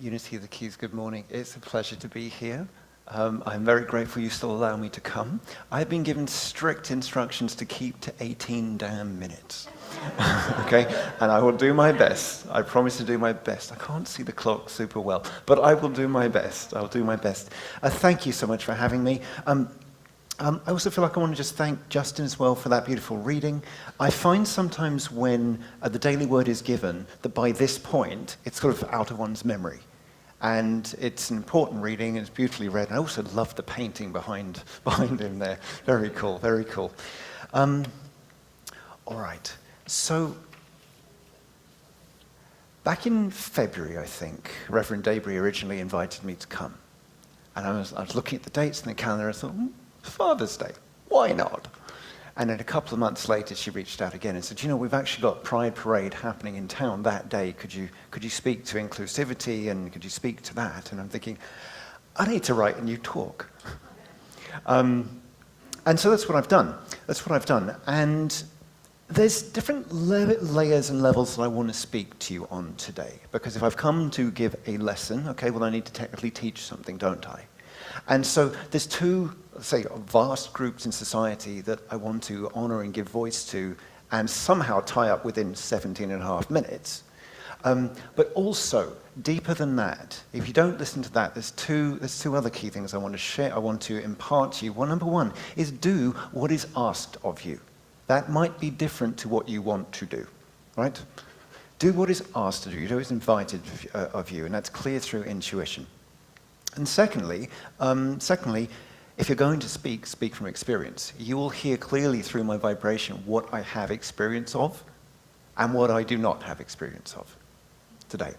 Unity of the Keys, good morning. It's a pleasure to be here. I'm very grateful you still allow me to come. I've been given strict instructions to keep to 18 damn minutes. Okay? And I will do my best. I promise to do my best. I can't see the clock super well, but I will do my best. I'll do my best. Thank you so much for having me. I also feel like I want to just thank Justin as well for that beautiful reading. I find sometimes when the daily word is given that by this point, it's sort of out of one's memory. And it's an important reading, and it's beautifully read. And I also love the painting behind him there. Very cool, very cool. All right, so back in February, I think, Reverend Debris originally invited me to come. And I was looking at the dates in the calendar, and I thought, Father's Day, why not? And then a couple of months later, she reached out again and said, we've actually got Pride Parade happening in town that day. Could you speak to inclusivity, and could you speak to that? And I'm thinking, I need to write a new talk. And so that's what I've done. And there's different layers and levels that I want to speak to you on today. Because if I've come to give a lesson, okay, well, I need to technically teach something, don't I? And so there's two, say, vast groups in society that I want to honor and give voice to and somehow tie up within 17 and a half minutes. But also, deeper than that, if you don't listen to that, there's two other key things I want to share, I want to impart to you. Well, number one is do what is asked of you. That might be different to what you want to do, right? Do what is asked of you, do what is invited of you, and that's clear through intuition. And secondly, if you're going to speak from experience. You will hear clearly through my vibration what I have experience of and what I do not have experience of today.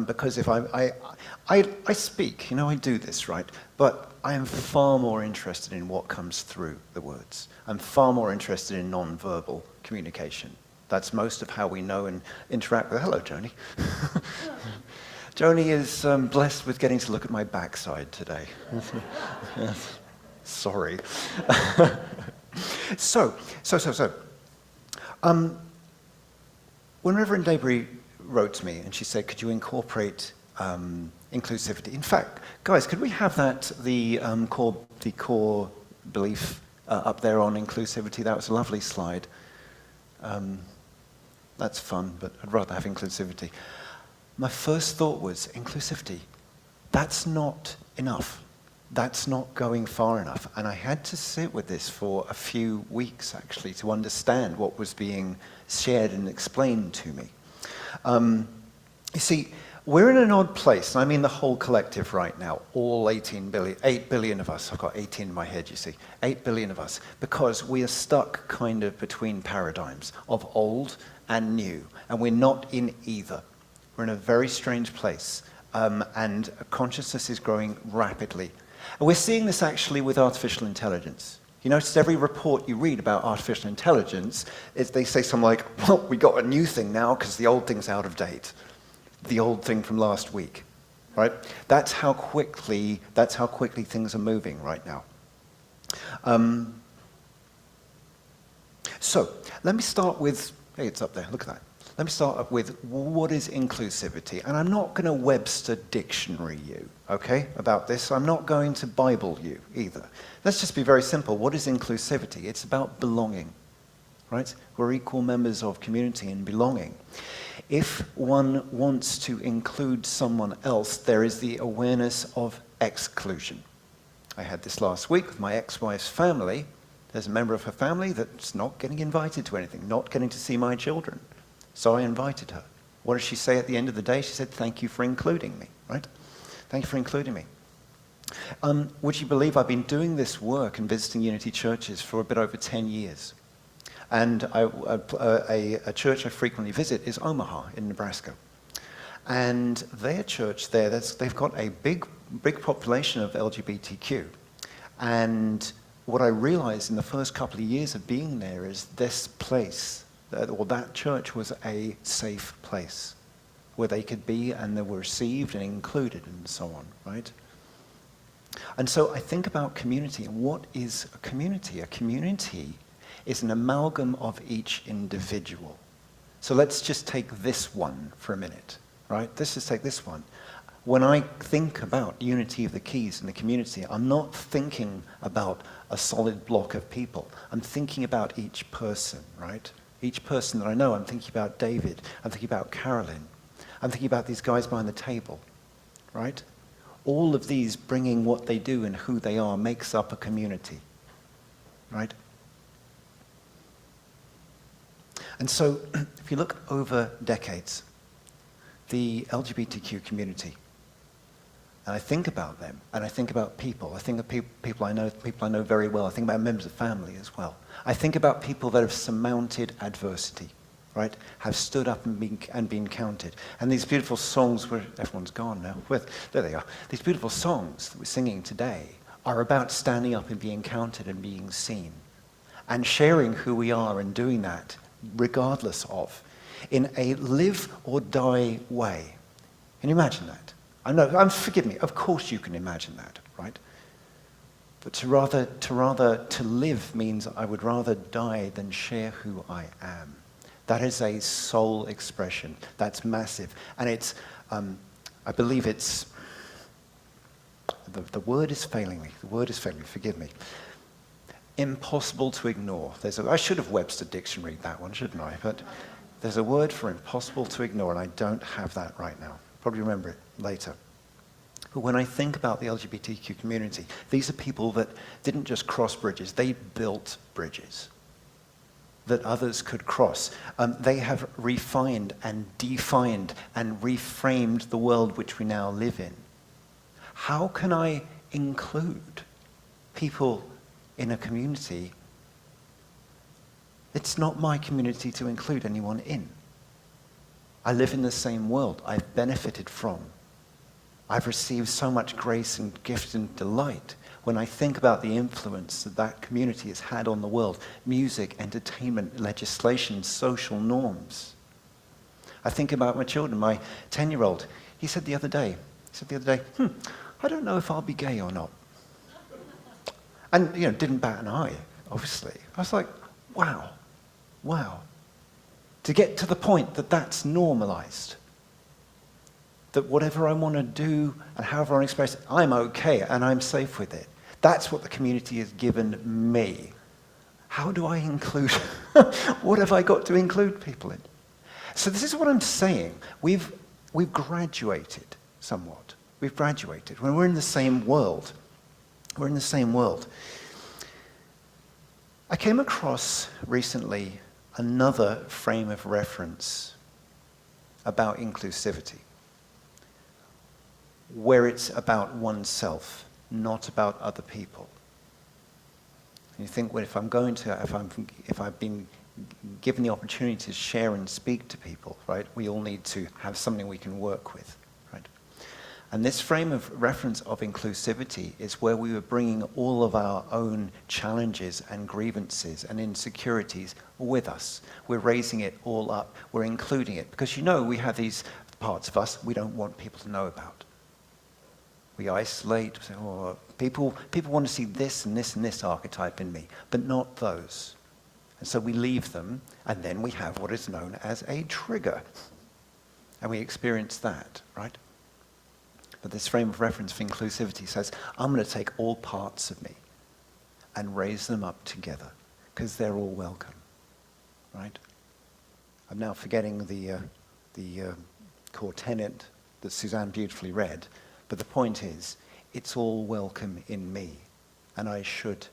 Because if I speak, I do this, right? But I am far more interested in what comes through the words. I'm far more interested in non-verbal communication. That's most of how we know and interact with. Hello, Joni. Joni is blessed with getting to look at my backside today. Sorry. So. When Reverend Debris wrote to me and she said, could you incorporate inclusivity? In fact, guys, could we have that, the core belief up there on inclusivity? That was a lovely slide. That's fun, but I'd rather have inclusivity. My first thought was, inclusivity, that's not enough. That's not going far enough. And I had to sit with this for a few weeks, actually, to understand what was being shared and explained to me. You see, we're in an odd place, and I mean the whole collective right now, all 8 billion of us. I've got 18 in my head, you see, 8 billion of us, because we are stuck kind of between paradigms of old and new, and we're not in either. We're in a very strange place, and consciousness is growing rapidly. And we're seeing this actually with artificial intelligence. You notice every report you read about artificial intelligence, they say something like, well, we got a new thing now because the old thing's out of date. The old thing from last week, right? That's how quickly things are moving right now. So let me start with, hey, it's up there, look at that. Let me start with what is inclusivity? And I'm not going to Webster dictionary you, okay, about this. I'm not going to Bible you either. Let's just be very simple. What is inclusivity? It's about belonging, right? We're equal members of community and belonging. If one wants to include someone else, there is the awareness of exclusion. I had this last week with my ex-wife's family. There's a member of her family that's not getting invited to anything, not getting to see my children. So I invited her. What did she say at the end of the day? She said, thank you for including me, right? Thank you for including me. Would you believe I've been doing this work and visiting Unity churches for a bit over 10 years? And a church I frequently visit is Omaha in Nebraska. And their church there, they've got a big population of LGBTQ. And what I realized in the first couple of years of being there is this place, or that church was a safe place where they could be and they were received and included and so on, right? And so I think about community, and what is a community? A community is an amalgam of each individual. So let's just take this one for a minute, right? Let's just take this one. When I think about unity of the keys in the community, I'm not thinking about a solid block of people. I'm thinking about each person, right? Each person that I know. I'm thinking about David. I'm thinking about Carolyn. I'm thinking about these guys behind the table, right? All of these bringing what they do and who they are makes up a community, right? And so, if you look over decades, the LGBTQ community, and I think about them, and I think about people. I think of people I know very well. I think about members of family as well. I think about people that have surmounted adversity, right? Have stood up and been counted. And these beautiful songs, where everyone's gone now. There they are. These beautiful songs that we're singing today are about standing up and being counted and being seen, and sharing who we are and doing that regardless of, in a live or die way. Can you imagine that? Forgive me, of course you can imagine that, right? But to live means I would rather die than share who I am. That is a soul expression. That's massive. And it's, I believe it's, the word is failing me. The word is failing me, forgive me. Impossible to ignore. I should have Webster Dictionary that one, shouldn't I? But there's a word for impossible to ignore, and I don't have that right now. Probably remember it later. But when I think about the LGBTQ community, these are people that didn't just cross bridges, they built bridges that others could cross. They have refined and defined and reframed the world which we now live in. How can I include people in a community? It's not my community to include anyone in. I live in the same world I've benefited from. I've received so much grace and gift and delight when I think about the influence that that community has had on the world. Music, entertainment, legislation, social norms. I think about my children. My 10-year-old, he said the other day, I don't know if I'll be gay or not. And, didn't bat an eye, obviously. I was like, wow. To get to the point that that's normalized. That whatever I want to do and however I want to express it, I'm okay and I'm safe with it. That's what the community has given me. How do I include? What have I got to include people in? So this is what I'm saying. We've graduated somewhat. We've graduated. When we're in the same world, we're in the same world. I came across recently another frame of reference about inclusivity, where it's about oneself, not about other people. And you think, well, if I've been given the opportunity to share and speak to people, right, we all need to have something we can work with, right? And this frame of reference of inclusivity is where we were bringing all of our own challenges and grievances and insecurities with us. We're raising it all up. We're including it. Because we have these parts of us we don't want people to know about. We isolate, we say, oh, people want to see this and this and this archetype in me, but not those. And so we leave them, and then we have what is known as a trigger. And we experience that, right? But this frame of reference for inclusivity says, I'm going to take all parts of me and raise them up together, because they're all welcome, right? I'm now forgetting the core tenet that Suzanne beautifully read, but the point is, it's all welcome in me, and I should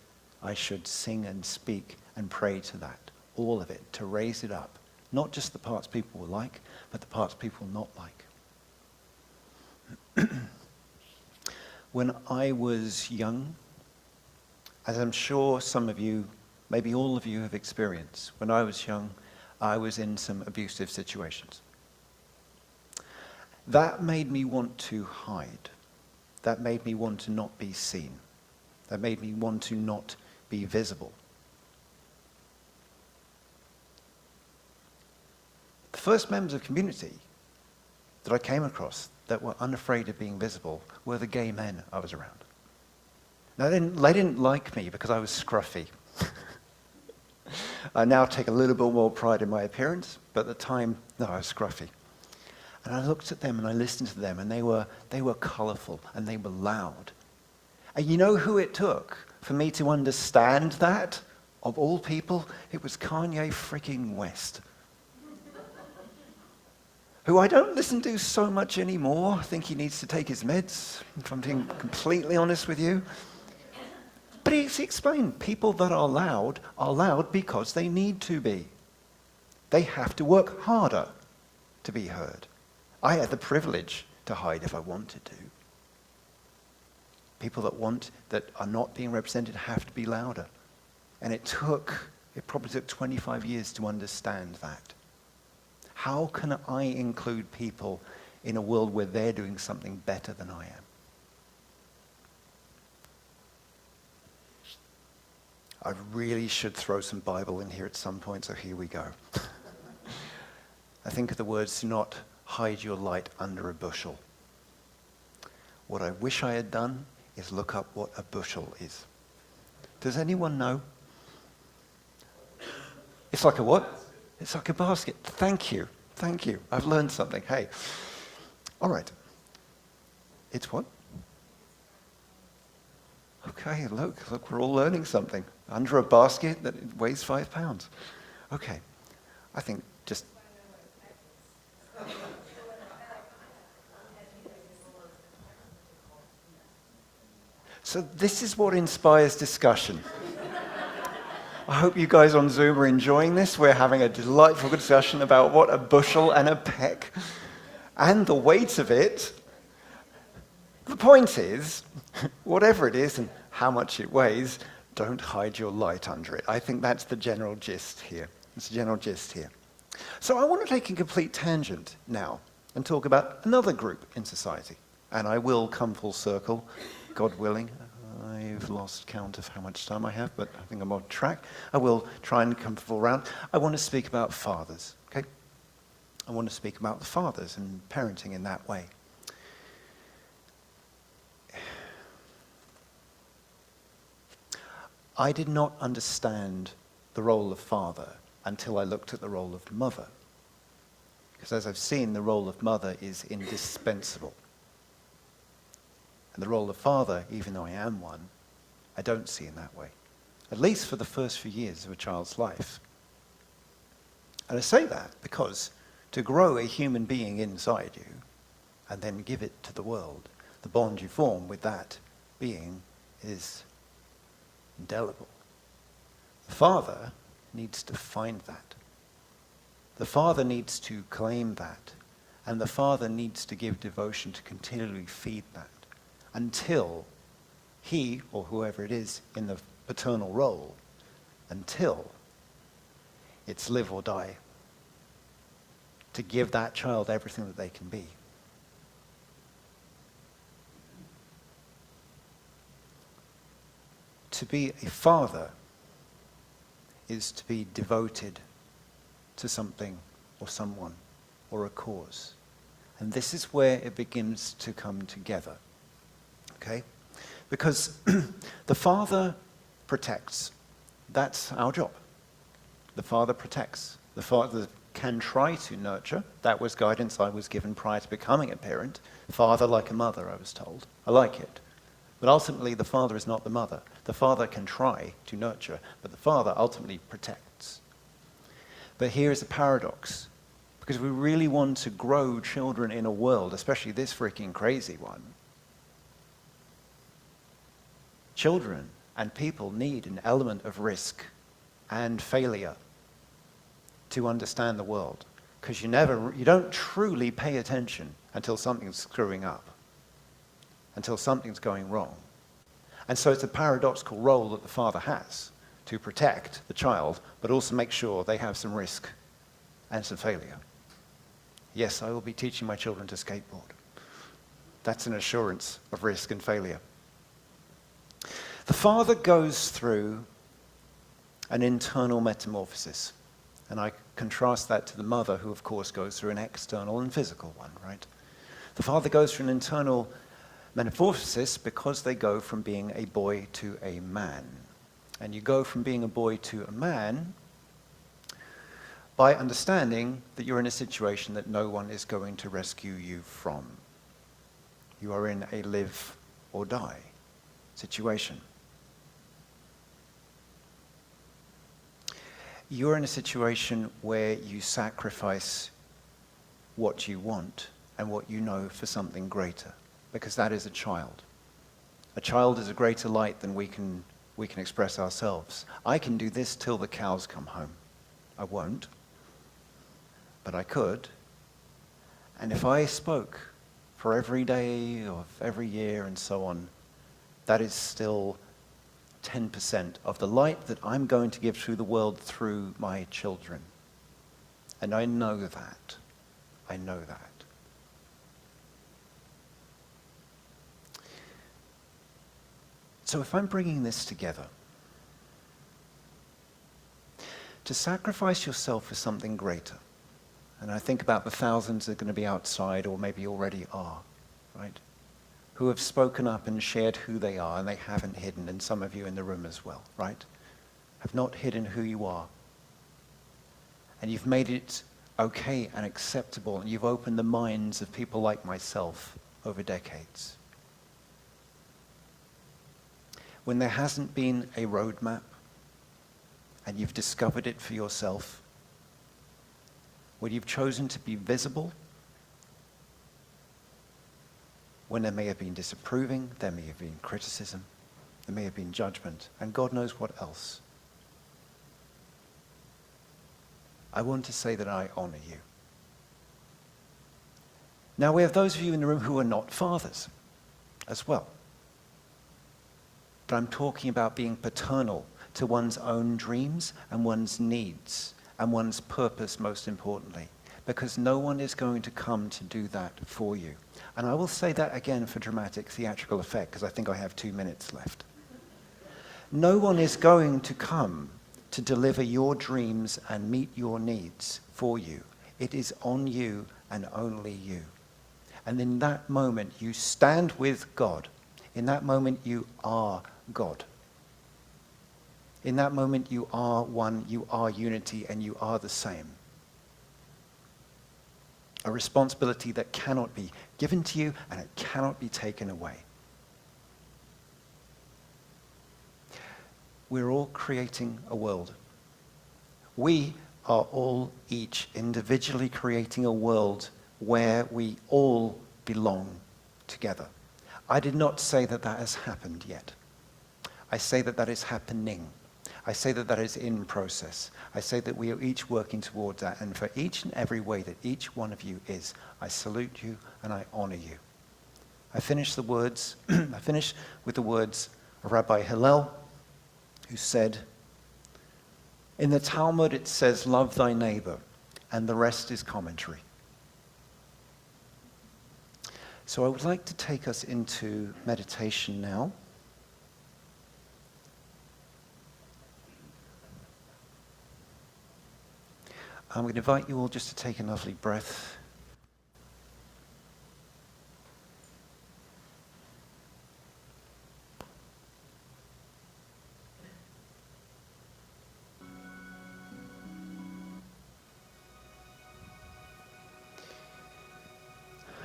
sing and speak and pray to that, all of it, to raise it up, not just the parts people will like, but the parts people will not like. When I was young, as I'm sure some of you, maybe all of you have experienced, when I was young, I was in some abusive situations. That made me want to hide. That made me want to not be seen. That made me want to not be visible. The first members of community that I came across that were unafraid of being visible were the gay men I was around. Now, they didn't like me because I was scruffy. I now take a little bit more pride in my appearance, but at the time, no, I was scruffy. And I looked at them and I listened to them, and they were colourful and they were loud. And you know who it took for me to understand that? Of all people, it was Kanye freaking West. Who I don't listen to so much anymore. I think he needs to take his meds, if I'm being completely honest with you. But he explained, people that are loud because they need to be. They have to work harder to be heard. I had the privilege to hide if I wanted to. People that are not being represented have to be louder. And it probably took 25 years to understand that. How can I include people in a world where they're doing something better than I am? I really should throw some Bible in here at some point, so here we go. I think of the words, do not hide your light under a bushel. What I wish I had done is look up what a bushel is. Does anyone know? It's like a what? It's like a basket. Thank you. I've learned something. Hey. All right. It's what? Okay, look, we're all learning something. Under a basket that weighs 5 pounds. Okay. I think just... So this is what inspires discussion. I hope you guys on Zoom are enjoying this. We're having a delightful discussion about what a bushel and a peck and the weight of it. The point is, whatever it is and how much it weighs, don't hide your light under it. I think that's the general gist here. So I want to take a complete tangent now and talk about another group in society. And I will come full circle, God willing. I've lost count of how much time I have, but I think I'm on track. I will try and come full round. I want to speak about fathers, okay? I want to speak about the fathers and parenting in that way. I did not understand the role of father until I looked at the role of mother. Because as I've seen, the role of mother is indispensable. And the role of father, even though I am one, I don't see in that way. At least for the first few years of a child's life. And I say that because to grow a human being inside you and then give it to the world, the bond you form with that being is indelible. The father needs to find that. The father needs to claim that. And the father needs to give devotion to continually feed that until he, or whoever it is in the paternal role, until it's live or die, to give that child everything that they can be. To be a father is to be devoted to something or someone or a cause. And this is where it begins to come together. Okay? Because the father protects. That's our job. The father protects. The father can try to nurture. That was guidance I was given prior to becoming a parent. Father like a mother, I was told. I like it. But ultimately, the father is not the mother. The father can try to nurture, but the father ultimately protects. But here is a paradox. Because we really want to grow children in a world, especially this freaking crazy one. Children and people need an element of risk and failure to understand the world. Because you don't truly pay attention until something's screwing up, until something's going wrong. And so it's a paradoxical role that the father has to protect the child, but also make sure they have some risk and some failure. Yes, I will be teaching my children to skateboard. That's an assurance of risk and failure. The father goes through an internal metamorphosis. And I contrast that to the mother, who of course goes through an external and physical one, right? The father goes through an internal metamorphosis because they go from being a boy to a man. And you go from being a boy to a man by understanding that you're in a situation that no one is going to rescue you from. You are in a live or die situation. You're in a situation where you sacrifice what you want and what you know for something greater, because that is a child. A child is a greater light than we can express ourselves. I can do this till the cows come home. I won't, but I could. And if I spoke for every day of every year and so on, that is still 10% of the light that I'm going to give through the world through my children. And I know that. I know that. So if I'm bringing this together, to sacrifice yourself for something greater, and I think about the thousands that are going to be outside or maybe already are, right? Who have spoken up and shared who they are, and they haven't hidden, and some of you in the room as well, right? Have not hidden who you are. And you've made it okay and acceptable, and you've opened the minds of people like myself over decades. When there hasn't been a roadmap, and you've discovered it for yourself, when you've chosen to be visible, when there may have been disapproving, there may have been criticism, there may have been judgment, and God knows what else. I want to say that I honor you. Now, we have those of you in the room who are not fathers as well. But I'm talking about being paternal to one's own dreams and one's needs and one's purpose, most importantly, because no one is going to come to do that for you. And I will say that again for dramatic theatrical effect, because I think I have 2 minutes left. No one is going to come to deliver your dreams and meet your needs for you. It is on you and only you. And in that moment, you stand with God. In that moment, you are God. In that moment, you are one, you are unity, and you are the same. A responsibility that cannot be given to you and it cannot be taken away. We're all creating a world. We are all each individually creating a world where we all belong together. I did not say that that has happened yet. I say that that is happening. I say that that is in process. I say that we are each working towards that. And for each and every way that each one of you is, I salute you and I honor you. I finish with the words of Rabbi Hillel, who said, in the Talmud it says, love thy neighbor, and the rest is commentary. So I would like to take us into meditation now. I'm going to invite you all just to take a lovely breath.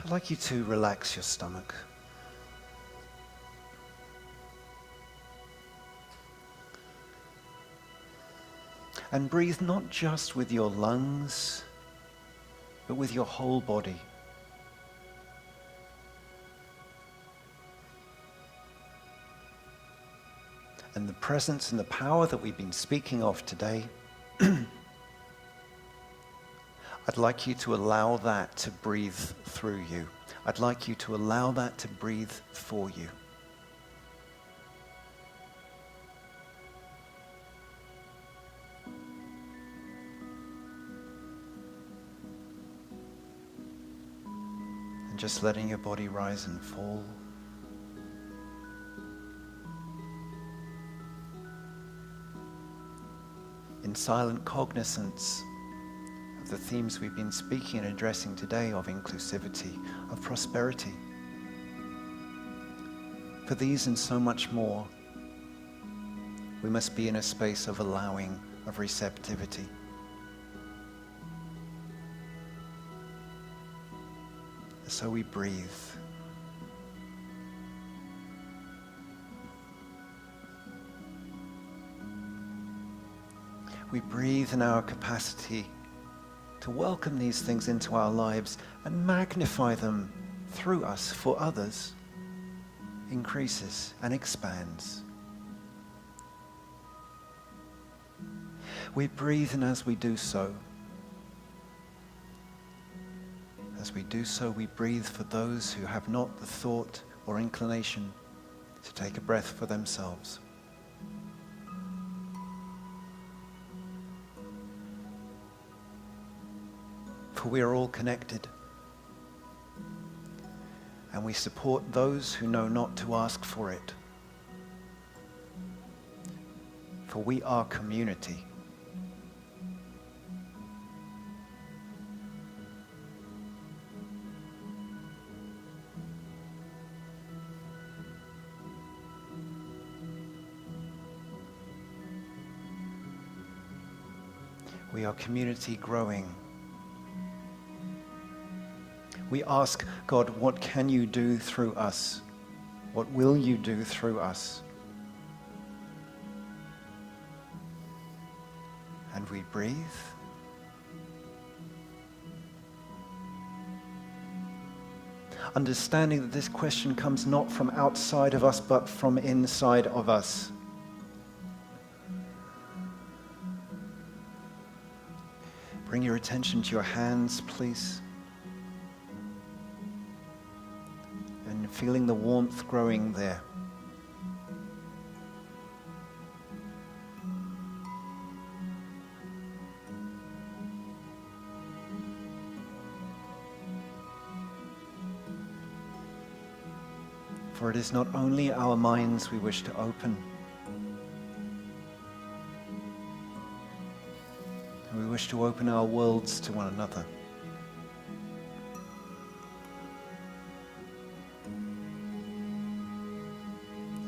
I'd like you to relax your stomach. And breathe not just with your lungs, but with your whole body. And the presence and the power that we've been speaking of today, I'd like you to allow that to breathe through you. I'd like you to allow that to breathe for you. And just letting your body rise and fall. In silent cognizance of the themes we've been speaking and addressing today of inclusivity, of prosperity. For these and so much more, we must be in a space of allowing, of receptivity. So we breathe. We breathe in our capacity to welcome these things into our lives and magnify them through us for others, increases and expands. We breathe, and as we do so, we breathe for those who have not the thought or inclination to take a breath for themselves. For we are all connected, and we support those who know not to ask for it. For we are community. We are community growing. We ask, God, what can you do through us? What will you do through us? And we breathe. Understanding that this question comes not from outside of us, but from inside of us. Bring your attention to your hands, please. And feeling the warmth growing there. For it is not only our minds we wish to open. We wish to open our worlds to one another.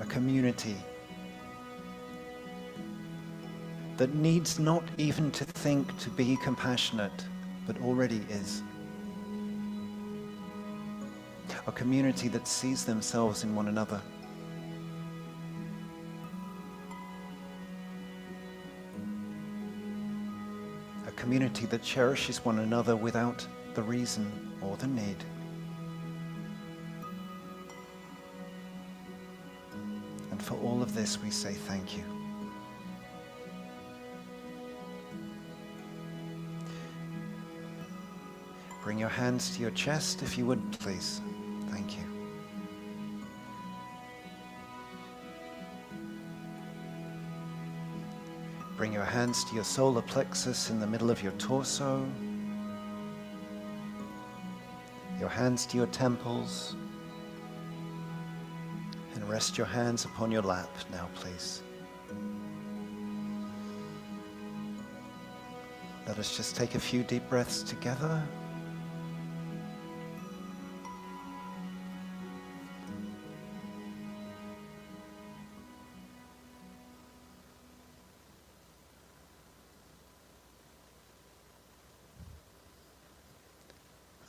A community that needs not even to think to be compassionate, but already is. A community that sees themselves in one another. A community that cherishes one another without the reason or the need. And for all of this we say thank you. Bring your hands to your chest if you would, please. Thank you. Bring your hands to your solar plexus in the middle of your torso. Your hands to your temples. And rest your hands upon your lap now, please. Let us just take a few deep breaths together.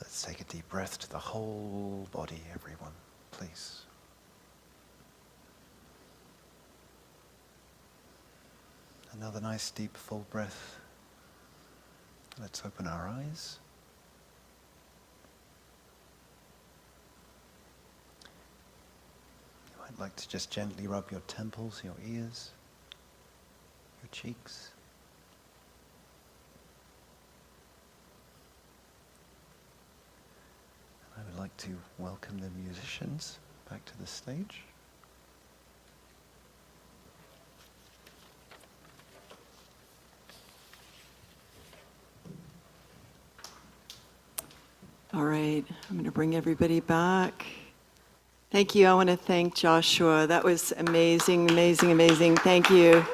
Let's take a deep breath to the whole body, everyone, please. Another nice deep full breath. Let's open our eyes. You might like to just gently rub your temples, your ears, your cheeks. I would like to welcome the musicians back to the stage. All right, I'm going to bring everybody back. Thank you. I want to thank Joshua. That was amazing, amazing, amazing. Thank you.